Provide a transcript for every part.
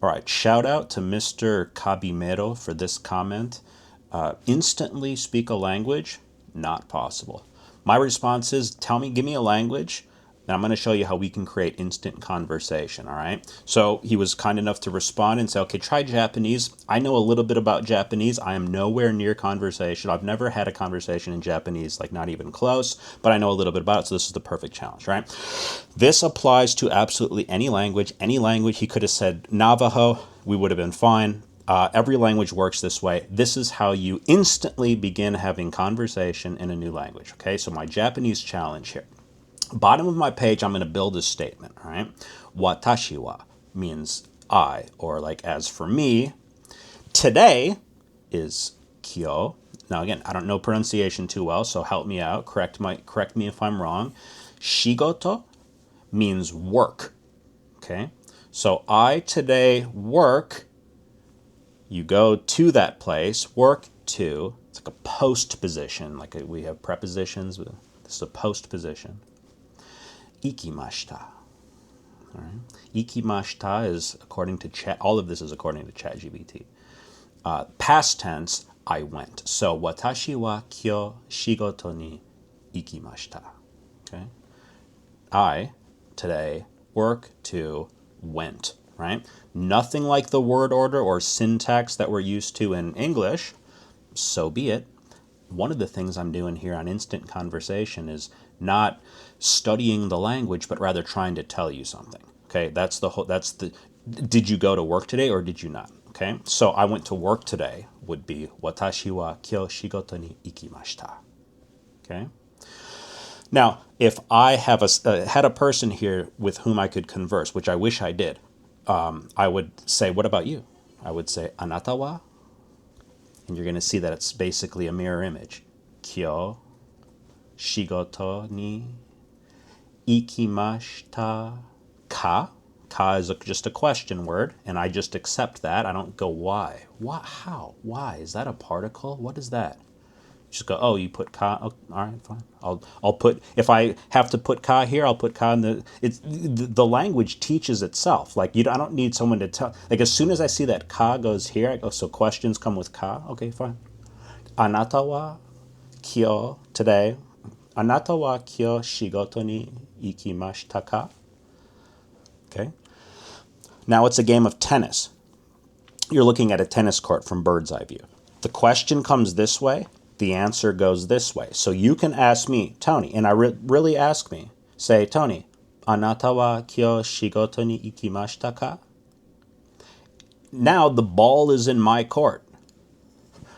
All right, shout out to Mr. Cabimero for this comment. Instantly speak a language? Not possible. My response is give me a language, and I'm going to show you how we can create instant conversation, all right? So he was kind enough to respond and say, okay, try Japanese. I know a little bit about Japanese. I am nowhere near conversation. I've never had a conversation in Japanese, like not even close, but I know a little bit about it, so this is the perfect challenge, right? This applies to absolutely any language. Any language, he could have said Navajo, we would have been fine. Every language works this way. This is how you instantly begin having conversation in a new language. Okay, so my Japanese challenge here. Bottom of my page, I'm going to build a statement. All right, watashi wa means I, or like as for me. Today is kyo. Now again, I don't know pronunciation too well, so help me out. Correct me if I'm wrong. Shigoto means work. Okay, so I today work. You go to that place, work to. It's like a post position, like we have prepositions. This is a post position. Ikimashita. All right. Ikimashita is according to chat. All of this is according to ChatGPT. Past tense, I went. So watashi wa kyo shigoto ni ikimashita. Okay. I today work to went, right? Nothing like the word order or syntax that we're used to in English. So be it. One of the things I'm doing here on instant conversation is not studying the language, but rather trying to tell you something. Okay, did you go to work today or did you not? Okay, so I went to work today would be watashi wa kyo shigoto ni ikimashita. Okay. Now, if I have had a person here with whom I could converse, which I wish I did, I would say, what about you? I would say, anata wa? And you're going to see that it's basically a mirror image. Kyo, shigoto ni, ikimashita ka. Ka is just a question word, and I just accept that. I don't go, why? Why? How? Why? Is that a particle? What is that? Just go, oh, you put ka. Oh, all right, fine. I'll put, if I have to put ka here, I'll put ka in the language teaches itself. Like I don't need someone to tell. Like as soon as I see that ka goes here, I go, so questions come with ka. Okay, fine. Anata wa kyo today. Anata wa kyo shigoto ni ikimashita ka. Okay. Now it's a game of tennis. You're looking at a tennis court from bird's eye view. The question comes this way, the answer goes this way. So you can ask me, Tony, and I really ask me, say, Tony, anata wa kyo shigoto ni ikimashita ka? Now the ball is in my court.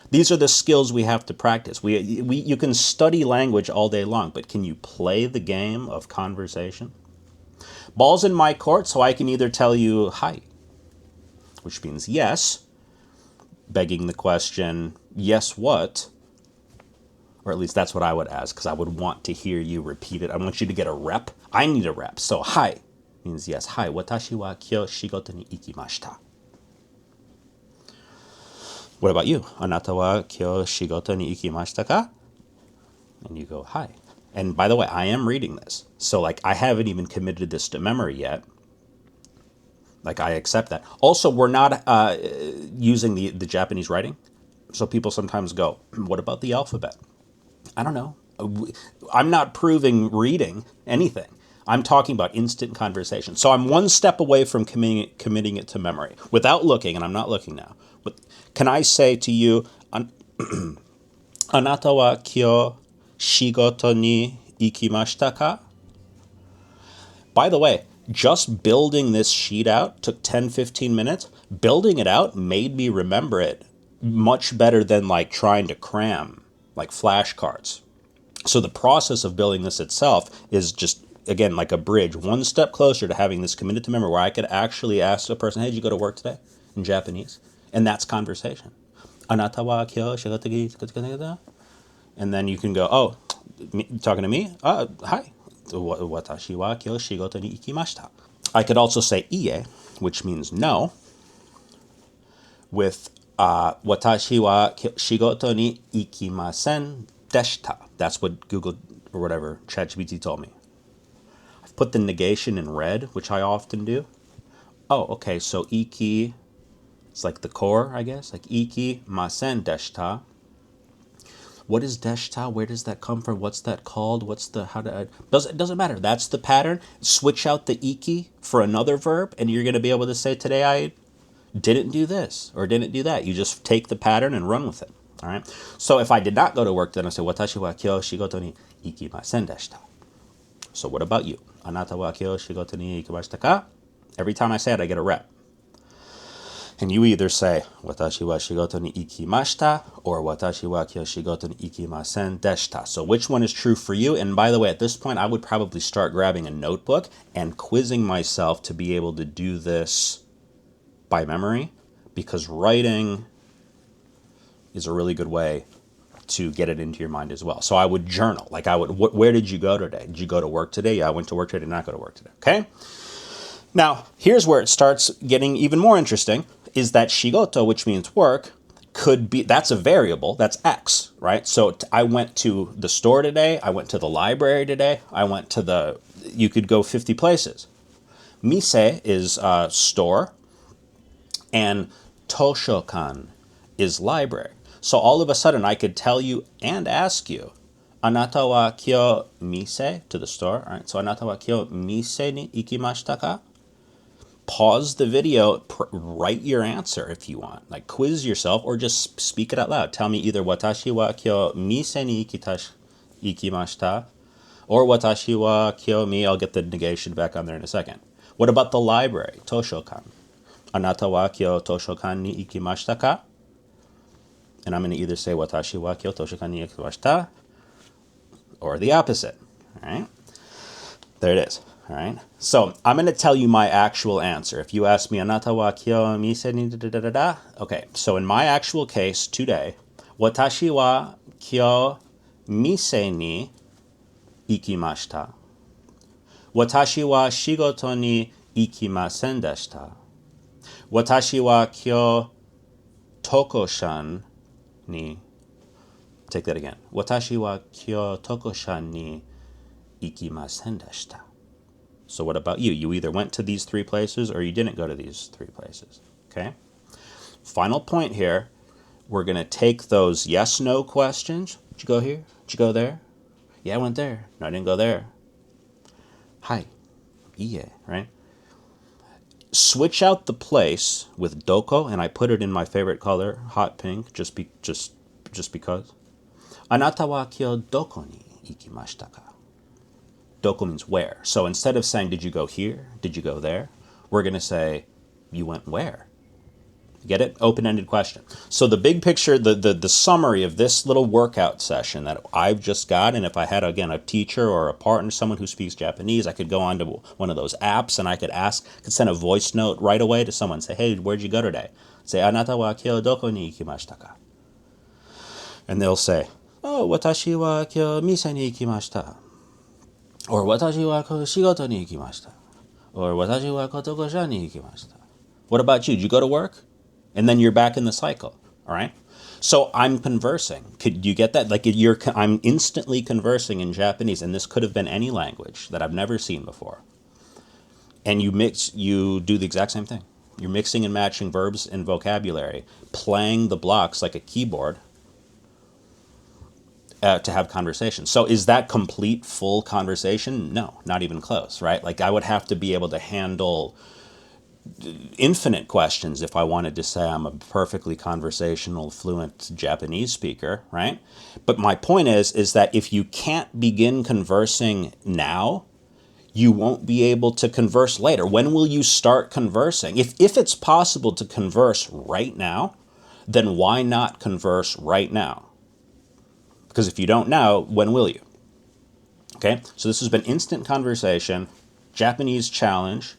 These are the skills we have to practice. You can study language all day long, but can you play the game of conversation? Ball's in my court, so I can either tell you hi, which means yes, begging the question, yes what? Or at least that's what I would ask, because I would want to hear you repeat it. I want you to get a rep. I need a rep. So hi means yes. Hi, watashi wa kyo shigoto ni ikimashita. What about you? Anata wa kyo shigoto ni ikimashita ka? And you go, hi. And by the way, I am reading this. So like I haven't even committed this to memory yet. Like I accept that. Also, we're not using the Japanese writing. So people sometimes go, what about the alphabet? I don't know. I'm not proving reading anything. I'm talking about instant conversation. So I'm one step away from committing it to memory without looking, and I'm not looking now. But can I say to you, Anata wa kyo shigoto ni ikimashita ka? By the way, just building this sheet out took 10, 15 minutes. Building it out made me remember it much better than like trying to cram like flashcards. So the process of building this itself is just, again, like a bridge, one step closer to having this committed to memory where I could actually ask a person, hey, did you go to work today? In Japanese. And that's conversation. Anata wa kyo shigoto. And then you can go, oh, talking to me? Hi. Watashi wa kyo shigoto ni ikimashita. I could also say ie, which means no, with watashi wa shigoto ni ikimasen deshita. That's what Google or whatever ChatGPT told me. I've put the negation in red, which I often do. Oh, okay, so iki, it's like the core, I guess, like ikimasen deshita. What is deshita? Where does that come from? What's that called? What's the, how to, it doesn't matter. That's the pattern. Switch out the iki for another verb, and you're going to be able to say, today I didn't do this or didn't do that. You just take the pattern and run with it. All right. So if I did not go to work, then I say, watashi wa kyou shigoto ni ikimasen deshita. So what about you? Anata wa kyou shigoto ni ikimashita ka? Every time I say it, I get a rep. And you either say, watashi wa shigoto ni ikimashita, or watashi wa kyou shigoto ni ikimasen deshita. So which one is true for you? And by the way, at this point, I would probably start grabbing a notebook and quizzing myself to be able to do this by memory, because writing is a really good way to get it into your mind as well. So I would journal. Like I would, where did you go today? Did you go to work today? Yeah, I went to work today. Did not go to work today. Okay? Now, here's where it starts getting even more interesting, is that shigoto, which means work, could be, that's a variable, that's X, right? So I went to the store today, I went to the library today, I went to the, you could go 50 places. Mise is store, and toshokan is library. So all of a sudden I could tell you and ask you, anata wa kyou mise, to the store, all right? So anata wa kyou mise ni ikimashita ka? Pause the video, write your answer if you want. Like quiz yourself or just speak it out loud. Tell me either watashi wa kyou mise ni ikimashita, or watashi wa kyou mi, I'll get the negation back on there in a second. What about the library? Toshokan. Anata wa kyou toshokan ni ikimashita ka? And I'm going to either say watashi wa kyou toshokan ni ikimashita, or the opposite. All right? There it is. All right. So I'm going to tell you my actual answer. If you ask me, anata wa kyou mise ni da da da da. Okay. So in my actual case today, watashi wa kyou mise ni ikimashita. Watashi wa shigoto ni ikimasen deshita. Watashi wa kyou tokoshan ni. Take that again. Watashi wa kyou tokoshan ni ikimasen deshita. So what about you? You either went to these three places or you didn't go to these three places. Okay? Final point here. We're going to take those yes-no questions. Did you go here? Did you go there? Yeah, I went there. No, I didn't go there. Hi. Iie, right? Switch out the place with doko, and I put it in my favorite color, hot pink, just because. Anata wa kyou doko ni ikimashita ka? Doko means where. So instead of saying, did you go here? Did you go there? We're going to say, you went where? Get it? Open-ended question. So the big picture, the summary of this little workout session that I've just got, and if I had, again, a teacher or a partner, someone who speaks Japanese, I could go on to one of those apps and I could send a voice note right away to someone, say, hey, where'd you go today? Say, anata wa kyou doko ni ikimashita ka? And they'll say, oh, watashi wa kyou mise ni ikimashita. Or watashi wa shigoto ni ikimashita. Or watashi wa tokoshan ni ikimashita. What about you? Did you go to work? And then you're back in the cycle. All right? So I'm conversing. Could you get that? Like I'm instantly conversing in Japanese, and this could have been any language that I've never seen before. And you do the exact same thing. You're mixing and matching verbs and vocabulary, playing the blocks like a keyboard, to have conversation. So is that complete, full conversation? No, not even close, right? Like I would have to be able to handle infinite questions if I wanted to say I'm a perfectly conversational, fluent Japanese speaker, right? But my point is that if you can't begin conversing now, you won't be able to converse later. When will you start conversing? If it's possible to converse right now, then why not converse right now? Because if you don't now, when will you? Okay, so this has been instant conversation, Japanese challenge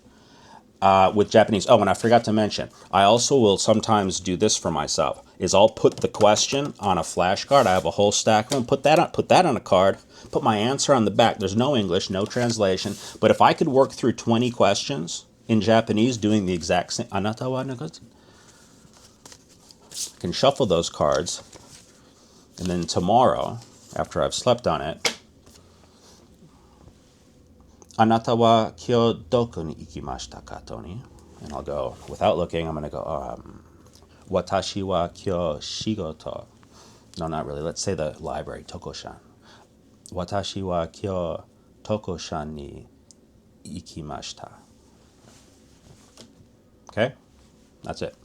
with Japanese. Oh, and I forgot to mention, I also will sometimes do this for myself, is I'll put the question on a flashcard. I have a whole stack of them. Put that on a card, put my answer on the back. There's no English, no translation. But if I could work through 20 questions in Japanese doing the exact same, anata wa nagata, I can shuffle those cards. And then tomorrow, after I've slept on it, anata wa kyou doko ni ikimashita ka, Tony? And I'll go, without looking, I'm going to go, watashi wa kyo shigoto. No, not really. Let's say the library, Tokoshan. Watashi wa kyo Tokoshan ni ikimashita. Okay? That's it.